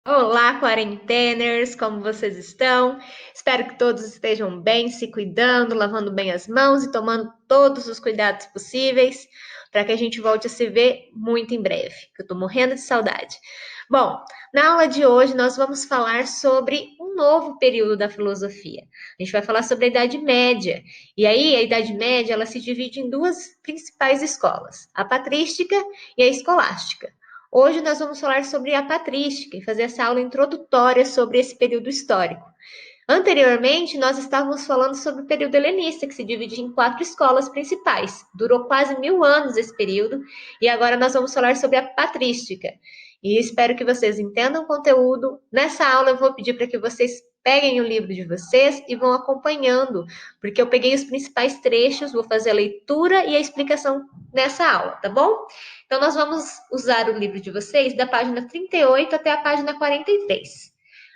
Olá, quarenteners, como vocês estão? Espero que todos estejam bem, se cuidando, lavando bem as mãos e tomando todos os cuidados possíveis para que a gente volte a se ver muito em breve, que eu estou morrendo de saudade. Bom, na aula de hoje nós vamos falar sobre um novo período da filosofia. A gente vai falar sobre a Idade Média. E aí, a Idade Média, ela se divide em duas principais escolas, a patrística e a escolástica. Hoje nós vamos falar sobre a patrística e fazer essa aula introdutória sobre esse período histórico. Anteriormente, nós estávamos falando sobre o período helenista, que se divide em quatro escolas principais. Durou quase 1000 anos esse período, e agora nós vamos falar sobre a patrística. E espero que vocês entendam o conteúdo. Nessa aula, eu vou pedir para que vocês peguem o livro de vocês e vão acompanhando, porque eu peguei os principais trechos, vou fazer a leitura e a explicação nessa aula, tá bom? Então, nós vamos usar o livro de vocês da página 38 até a página 43.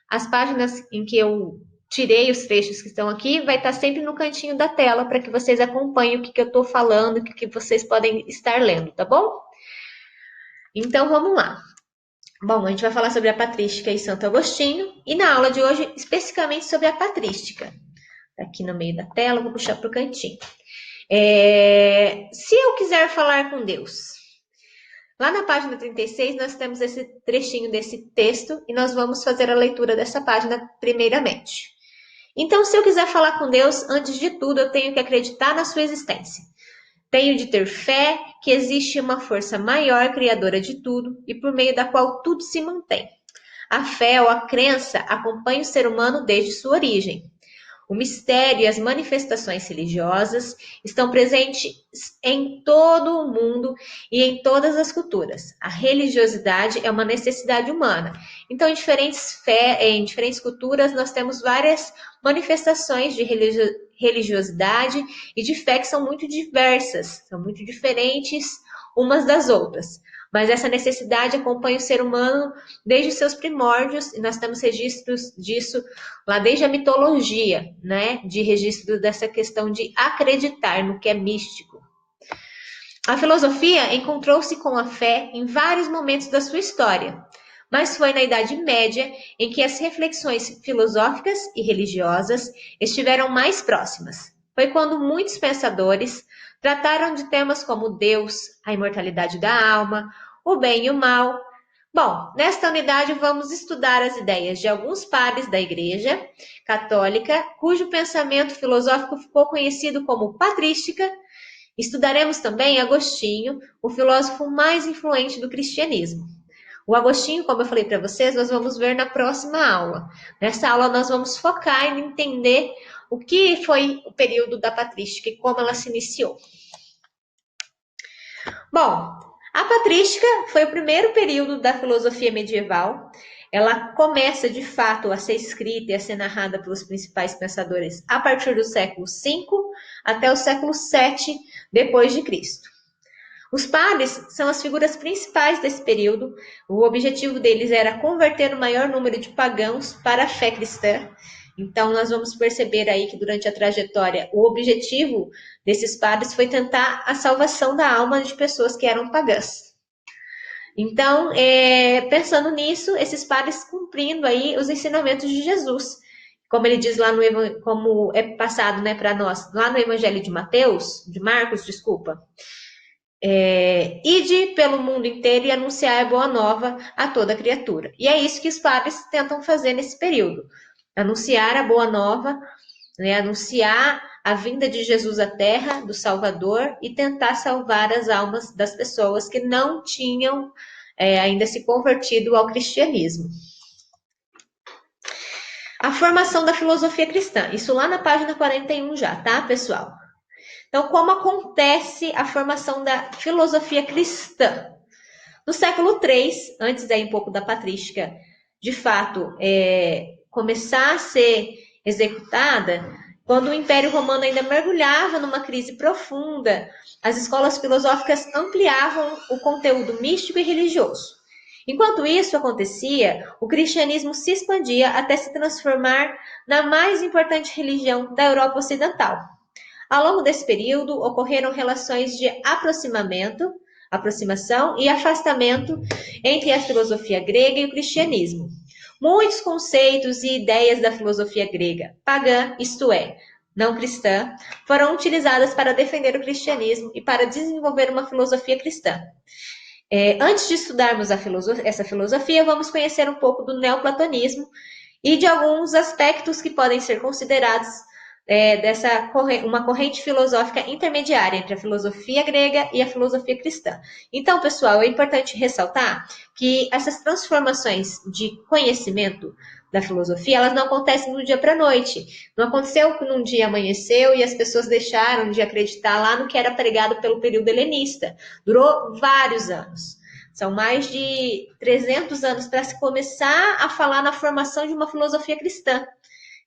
As páginas em que eu tirei os trechos que estão aqui vai estar sempre no cantinho da tela para que vocês acompanhem o que eu estou falando, o que vocês podem estar lendo, tá bom? Então, vamos lá. Bom, a gente vai falar sobre a patrística e Santo Agostinho, e na aula de hoje, especificamente sobre a patrística. Aqui no meio da tela, vou puxar para o cantinho. Se eu quiser falar com Deus, lá na página 36, nós temos esse trechinho desse texto e nós vamos fazer a leitura dessa página primeiramente. Então, se eu quiser falar com Deus, antes de tudo, eu tenho que acreditar na sua existência. Tenho de ter fé que existe uma força maior, criadora de tudo, e por meio da qual tudo se mantém. A fé ou a crença acompanha o ser humano desde sua origem. O mistério e as manifestações religiosas estão presentes em todo o mundo e em todas as culturas. A religiosidade é uma necessidade humana. Então, em diferentes culturas, nós temos várias manifestações de religiosidade e de fé que são muito diversas, são muito diferentes umas das outras. Mas essa necessidade acompanha o ser humano desde os seus primórdios, e nós temos registros disso lá desde a mitologia, né? De registro dessa questão de acreditar no que é místico. A filosofia encontrou-se com a fé em vários momentos da sua história, mas foi na Idade Média em que as reflexões filosóficas e religiosas estiveram mais próximas. Foi quando muitos pensadores trataram de temas como Deus, a imortalidade da alma, o bem e o mal. Bom, nesta unidade vamos estudar as ideias de alguns padres da Igreja Católica, cujo pensamento filosófico ficou conhecido como patrística. Estudaremos também Agostinho, o filósofo mais influente do cristianismo. O Agostinho, como eu falei para vocês, nós vamos ver na próxima aula. Nessa aula nós vamos focar em entender o que foi o período da patrística e como ela se iniciou. Bom, a patrística foi o primeiro período da filosofia medieval. Ela começa, de fato, a ser escrita e a ser narrada pelos principais pensadores a partir do século V até o século VII depois de Cristo. Os padres são as figuras principais desse período. O objetivo deles era converter o maior número de pagãos para a fé cristã. Então, nós vamos perceber aí que durante a trajetória, o objetivo desses padres foi tentar a salvação da alma de pessoas que eram pagãs. Então, pensando nisso, esses padres cumprindo aí os ensinamentos de Jesus, como ele diz lá no, como é passado, né, para nós, lá no Evangelho de Mateus, de Marcos, desculpa. Ide pelo mundo inteiro e anunciar a boa nova a toda criatura. E é isso que os padres tentam fazer nesse período. Anunciar a boa nova, né, anunciar a vinda de Jesus à Terra, do Salvador, e tentar salvar as almas das pessoas que não tinham ainda se convertido ao cristianismo. A formação da filosofia cristã. Isso lá na página 41 já, tá, pessoal? Então, como acontece a formação da filosofia cristã? No século III, antes aí um pouco da patrística, de fato, começar a ser executada, quando o Império Romano ainda mergulhava numa crise profunda, as escolas filosóficas ampliavam o conteúdo místico e religioso. Enquanto isso acontecia, o cristianismo se expandia até se transformar na mais importante religião da Europa Ocidental. Ao longo desse período, ocorreram relações de aproximação e afastamento entre a filosofia grega e o cristianismo. muitos conceitos e ideias da filosofia grega pagã, isto é, não cristã, foram utilizadas para defender o cristianismo e para desenvolver uma filosofia cristã. Antes de estudarmos essa filosofia, vamos conhecer um pouco do neoplatonismo e de alguns aspectos que podem ser considerados uma corrente filosófica intermediária entre a filosofia grega e a filosofia cristã. Então, pessoal, é importante ressaltar que essas transformações de conhecimento da filosofia, elas não acontecem do dia para a noite. Não aconteceu que num dia amanheceu e as pessoas deixaram de acreditar lá no que era pregado pelo período helenista. Durou vários anos. São mais de 300 anos para se começar a falar na formação de uma filosofia cristã.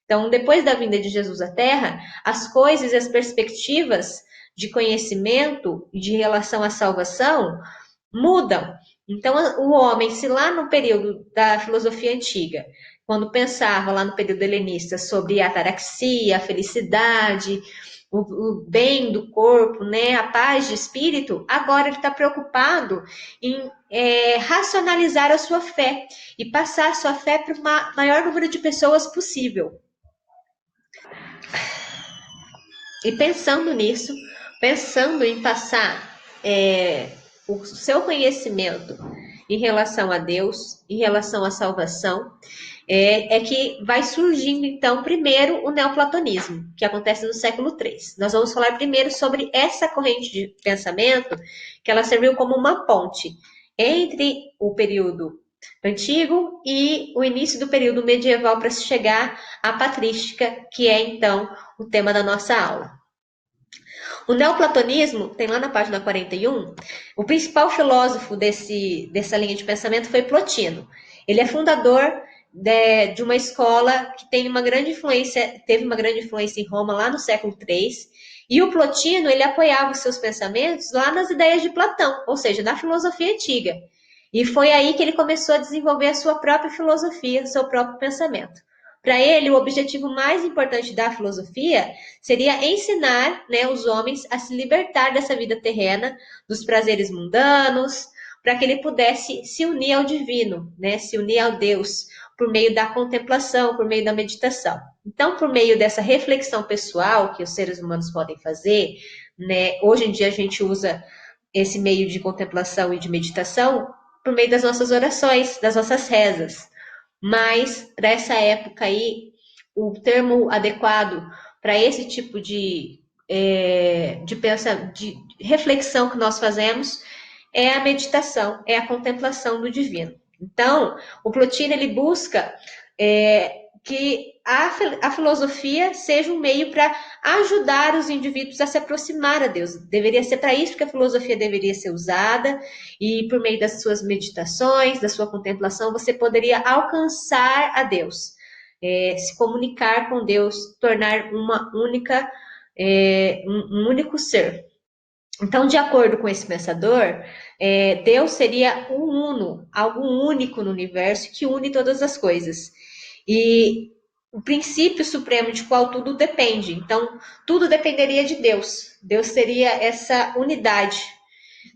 Então, depois da vinda de Jesus à Terra, as coisas e as perspectivas de conhecimento e de relação à salvação mudam. Então, o homem, se lá no período da filosofia antiga, quando pensava lá no período helenista sobre a ataraxia, a felicidade, o bem do corpo, né, a paz de espírito, agora ele está preocupado em racionalizar a sua fé e passar a sua fé para o maior número de pessoas possível. E pensando nisso, pensando em passar o seu conhecimento em relação a Deus, em relação à salvação, que vai surgindo, então, primeiro o neoplatonismo, que acontece no século III. Nós vamos falar primeiro sobre essa corrente de pensamento, que ela serviu como uma ponte entre o período antigo e o início do período medieval para se chegar à patrística, que é, então, o tema da nossa aula. O neoplatonismo, tem lá na página 41, o principal filósofo dessa linha de pensamento foi Plotino. Ele é fundador de uma escola que teve uma grande influência em Roma lá no século III, e o Plotino, ele apoiava os seus pensamentos lá nas ideias de Platão, ou seja, na filosofia antiga. E foi aí que ele começou a desenvolver a sua própria filosofia, o seu próprio pensamento. Para ele, o objetivo mais importante da filosofia seria ensinar, né, os homens a se libertar dessa vida terrena, dos prazeres mundanos, para que ele pudesse se unir ao divino, né, se unir ao Deus, por meio da contemplação, por meio da meditação. Então, por meio dessa reflexão pessoal que os seres humanos podem fazer, né, hoje em dia a gente usa esse meio de contemplação e de meditação por meio das nossas orações, das nossas rezas. Mas, para essa época aí, o termo adequado para esse tipo de reflexão que nós fazemos é a meditação, é a contemplação do divino. Então, o Plotino ele busca que a filosofia seja um meio para ajudar os indivíduos a se aproximar a Deus. Deveria ser para isso que a filosofia deveria ser usada, e por meio das suas meditações, da sua contemplação, você poderia alcançar a Deus, se comunicar com Deus, tornar um único ser. Então, de acordo com esse pensador, Deus seria um uno, algo único no universo que une todas as coisas. E o princípio supremo de qual tudo depende. Então, tudo dependeria de Deus. Deus seria essa unidade.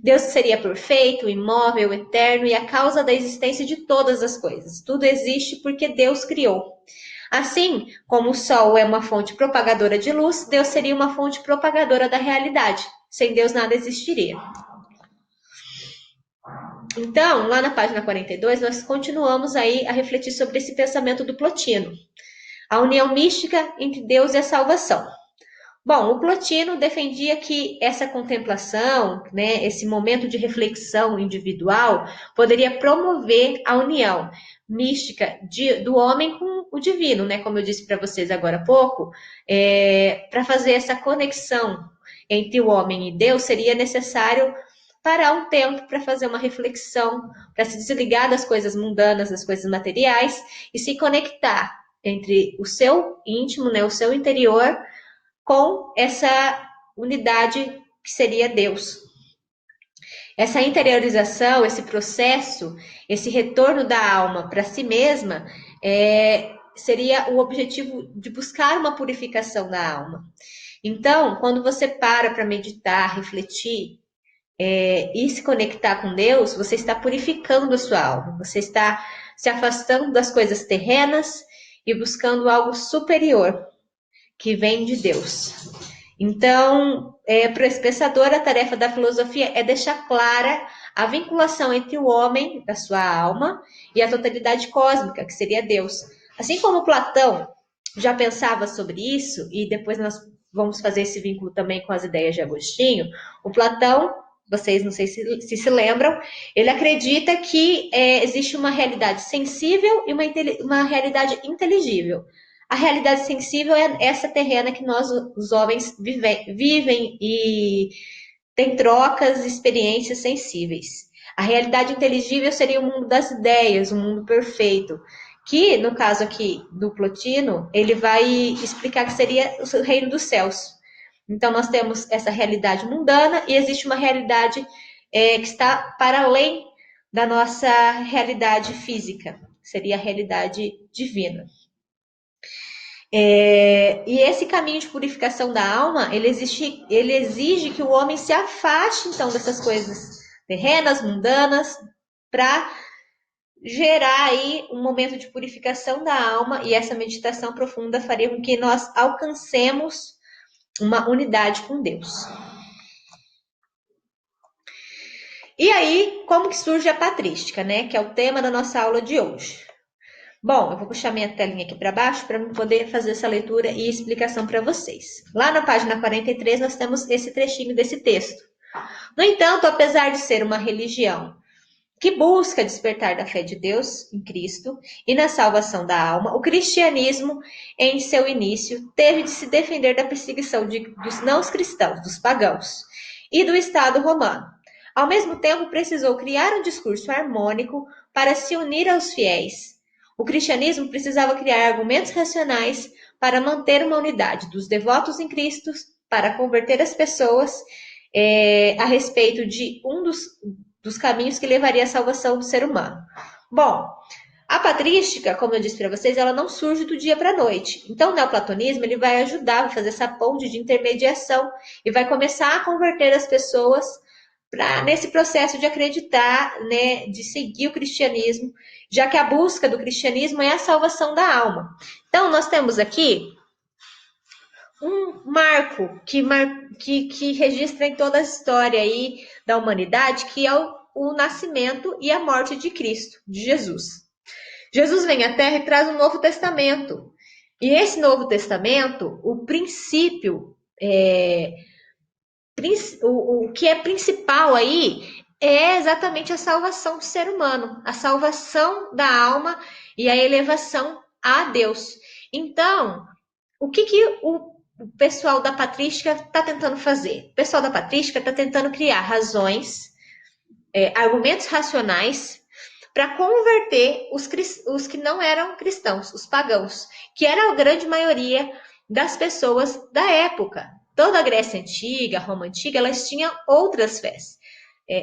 Deus seria perfeito, imóvel, eterno e a causa da existência de todas as coisas. Tudo existe porque Deus criou. Assim como o Sol é uma fonte propagadora de luz, Deus seria uma fonte propagadora da realidade. Sem Deus nada existiria. Então, lá na página 42, nós continuamos aí a refletir sobre esse pensamento do Plotino. A união mística entre Deus e a salvação. Bom, o Plotino defendia que essa contemplação, né, esse momento de reflexão individual, poderia promover a união mística do homem com o divino, né? Como eu disse para vocês agora há pouco, para fazer essa conexão entre o homem e Deus, seria necessário parar um tempo para fazer uma reflexão, para se desligar das coisas mundanas, das coisas materiais e se conectar entre o seu íntimo, né, o seu interior, com essa unidade que seria Deus. Essa interiorização, esse processo, esse retorno da alma para si mesma, seria o objetivo de buscar uma purificação da alma. Então, quando você para meditar, refletir, e se conectar com Deus, você está purificando a sua alma, você está se afastando das coisas terrenas e buscando algo superior, que vem de Deus. Então, para esse pensador, a tarefa da filosofia é deixar clara a vinculação entre o homem, da sua alma, e a totalidade cósmica, que seria Deus. Assim como Platão já pensava sobre isso, e depois nós vamos fazer esse vínculo também com as ideias de Agostinho, o Platão, vocês não sei se lembram, ele acredita que existe uma realidade sensível e uma realidade inteligível. A realidade sensível é essa terrena que nós, os homens, vivem e tem trocas, experiências sensíveis. A realidade inteligível seria o mundo das ideias, o mundo perfeito, que, no caso aqui do Plotino, ele vai explicar que seria o reino dos céus. Então, nós temos essa realidade mundana e existe uma realidade que está para além da nossa realidade física, seria a realidade divina. E esse caminho de purificação da alma, ele exige que o homem se afaste, então, dessas coisas terrenas, mundanas, para gerar aí um momento de purificação da alma, e essa meditação profunda faria com que nós alcancemos uma unidade com Deus. E aí, como que surge a patrística, né? Que é o tema da nossa aula de hoje. Bom, eu vou puxar minha telinha aqui para baixo para poder fazer essa leitura e explicação para vocês. Lá na página 43 nós temos esse trechinho desse texto. No entanto, apesar de ser uma religião que busca despertar da fé de Deus em Cristo e na salvação da alma, o cristianismo, em seu início, teve de se defender da perseguição dos não cristãos, dos pagãos, e do Estado romano. Ao mesmo tempo, precisou criar um discurso harmônico para se unir aos fiéis. O cristianismo precisava criar argumentos racionais para manter uma unidade dos devotos em Cristo, para converter as pessoas a respeito de um dos caminhos que levaria à salvação do ser humano. Bom, a patrística, como eu disse para vocês, ela não surge do dia para a noite. Então, o neoplatonismo ele vai ajudar a fazer essa ponte de intermediação e vai começar a converter as pessoas nesse processo de acreditar, né, de seguir o cristianismo, já que a busca do cristianismo é a salvação da alma. Então, nós temos aqui um marco que registra em toda a história aí da humanidade, que é o nascimento e a morte de Cristo, de Jesus. Jesus vem à Terra e traz um Novo Testamento. E esse Novo Testamento, o princípio, o que é principal aí é exatamente a salvação do ser humano, a salvação da alma e a elevação a Deus. Então, o que o pessoal da patrística está tentando fazer? O pessoal da patrística está tentando criar razões, argumentos racionais para converter os que não eram cristãos, os pagãos, que era a grande maioria das pessoas da época. Toda a Grécia Antiga, a Roma Antiga, elas tinham outras fés,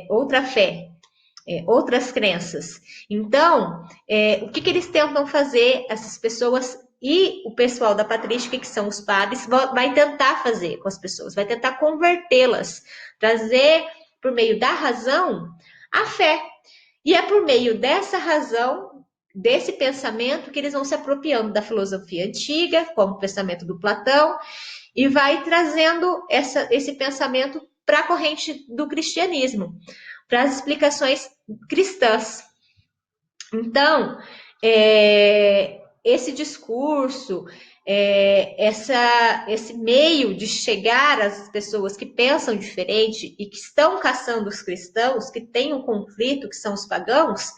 outra fé, outras crenças. Então, o que eles tentam fazer, essas pessoas e o pessoal da patrística, que são os padres, vai tentar fazer com as pessoas, vai tentar convertê-las, trazer por meio da razão a fé. E é por meio dessa razão, desse pensamento, que eles vão se apropriando da filosofia antiga, como o pensamento do Platão, e vai trazendo esse pensamento para a corrente do cristianismo, para as explicações cristãs. Então, esse discurso, esse meio de chegar às pessoas que pensam diferente e que estão caçando os cristãos, que têm um conflito, que são os pagãos,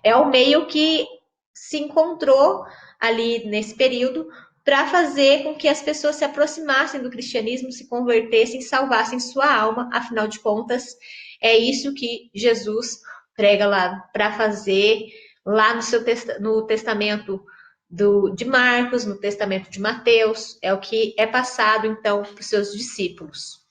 é o meio que se encontrou ali nesse período para fazer com que as pessoas se aproximassem do cristianismo, se convertessem, salvassem sua alma. Afinal de contas, é isso que Jesus prega lá para fazer lá no testamento de Marcos, no testamento de Mateus, é o que é passado então para os seus discípulos.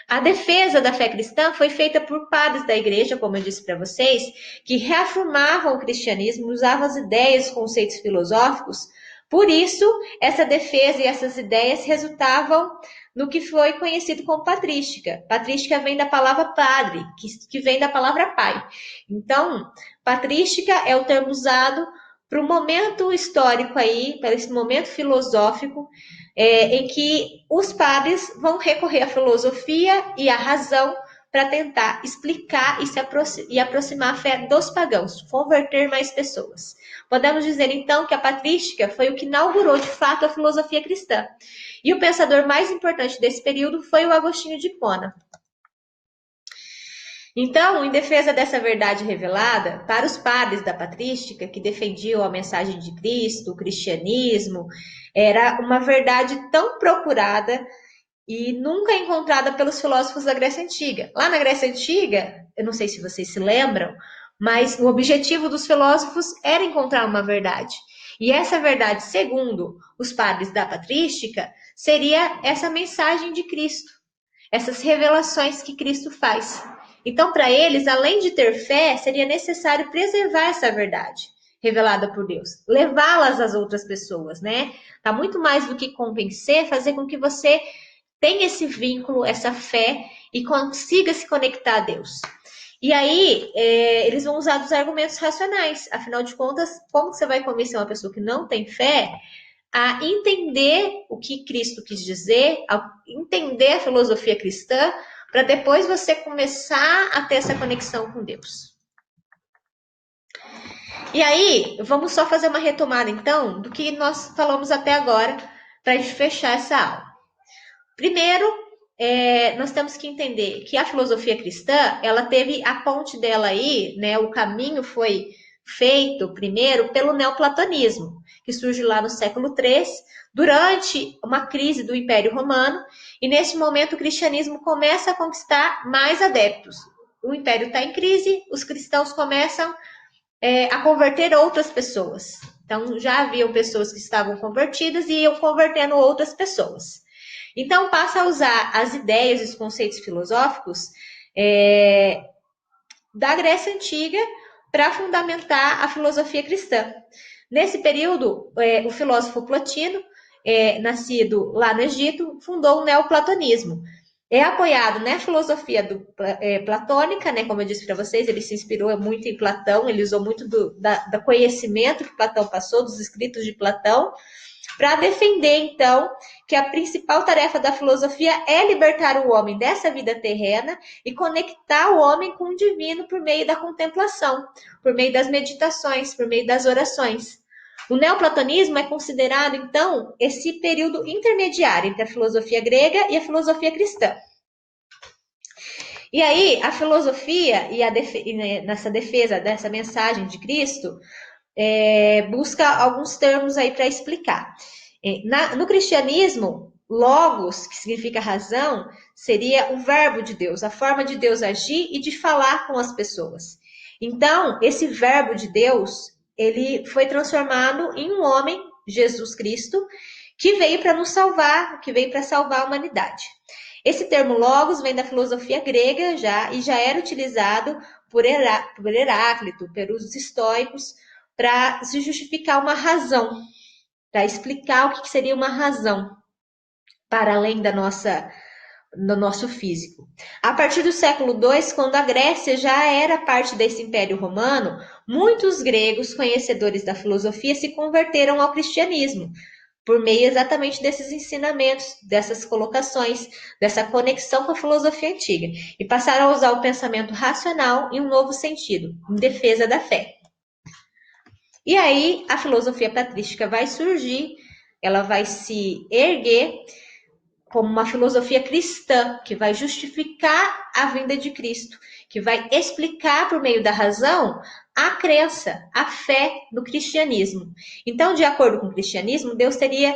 A defesa da fé cristã foi feita por padres da igreja, como eu disse para vocês, que reafirmavam o cristianismo, usavam as ideias, os conceitos filosóficos. Por isso, essa defesa e essas ideias resultavam no que foi conhecido como patrística. Patrística vem da palavra padre, que vem da palavra pai. Então, Patrística é o termo usado para o momento histórico aí, para esse momento filosófico, em que os padres vão recorrer à filosofia e à razão para tentar explicar e aproximar a fé dos pagãos, converter mais pessoas. Podemos dizer, então, que a patrística foi o que inaugurou, de fato, a filosofia cristã. E o pensador mais importante desse período foi o Agostinho de Hipona. Então, em defesa dessa verdade revelada, para os padres da patrística, que defendiam a mensagem de Cristo, o cristianismo, era uma verdade tão procurada e nunca encontrada pelos filósofos da Grécia Antiga. Lá na Grécia Antiga, eu não sei se vocês se lembram, mas o objetivo dos filósofos era encontrar uma verdade. E essa verdade, segundo os padres da patrística, seria essa mensagem de Cristo, essas revelações que Cristo faz. Então, para eles, além de ter fé, seria necessário preservar essa verdade revelada por Deus, levá-las às outras pessoas, né? Tá muito mais do que convencer, fazer com que você tenha esse vínculo, essa fé e consiga se conectar a Deus. E aí, eles vão usar dos argumentos racionais. Afinal de contas, como você vai convencer uma pessoa que não tem fé a entender o que Cristo quis dizer, a entender a filosofia cristã, para depois você começar a ter essa conexão com Deus. E aí, vamos só fazer uma retomada, então, do que nós falamos até agora, para a gente fechar essa aula. Primeiro, nós temos que entender que a filosofia cristã, ela teve a ponte dela aí, né? O caminho foi feito primeiro pelo neoplatonismo, que surge lá no século III, durante uma crise do Império Romano, e nesse momento o cristianismo começa a conquistar mais adeptos. O Império está em crise, os cristãos começam a converter outras pessoas. Então já haviam pessoas que estavam convertidas e iam convertendo outras pessoas. Então passa a usar as ideias e os conceitos filosóficos da Grécia Antiga para fundamentar a filosofia cristã. Nesse período, o filósofo Plotino, nascido lá no Egito, fundou o neoplatonismo. É apoiado na filosofia platônica, né? Como eu disse para vocês, ele se inspirou muito em Platão, ele usou muito do conhecimento que Platão passou, dos escritos de Platão, para defender, então, que a principal tarefa da filosofia é libertar o homem dessa vida terrena e conectar o homem com o divino por meio da contemplação, por meio das meditações, por meio das orações. O neoplatonismo é considerado, então, esse período intermediário entre a filosofia grega e a filosofia cristã. E aí, a filosofia nessa defesa dessa mensagem de Cristo, busca alguns termos aí para explicar. No cristianismo, logos, que significa razão, seria o verbo de Deus, a forma de Deus agir e de falar com as pessoas. Então, esse verbo de Deus, ele foi transformado em um homem, Jesus Cristo, que veio para nos salvar, que veio para salvar a humanidade. Esse termo logos vem da filosofia grega e já era utilizado por Heráclito, pelos estoicos, para se justificar uma razão, para explicar o que seria uma razão para além do nosso físico. A partir do século II, quando a Grécia já era parte desse Império Romano, muitos gregos conhecedores da filosofia se converteram ao cristianismo, por meio exatamente desses ensinamentos, dessas colocações, dessa conexão com a filosofia antiga, e passaram a usar o pensamento racional em um novo sentido, em defesa da fé. E aí a filosofia patrística vai surgir, ela vai se erguer como uma filosofia cristã, que vai justificar a vinda de Cristo, que vai explicar por meio da razão a crença, a fé no cristianismo. Então, de acordo com o cristianismo, Deus teria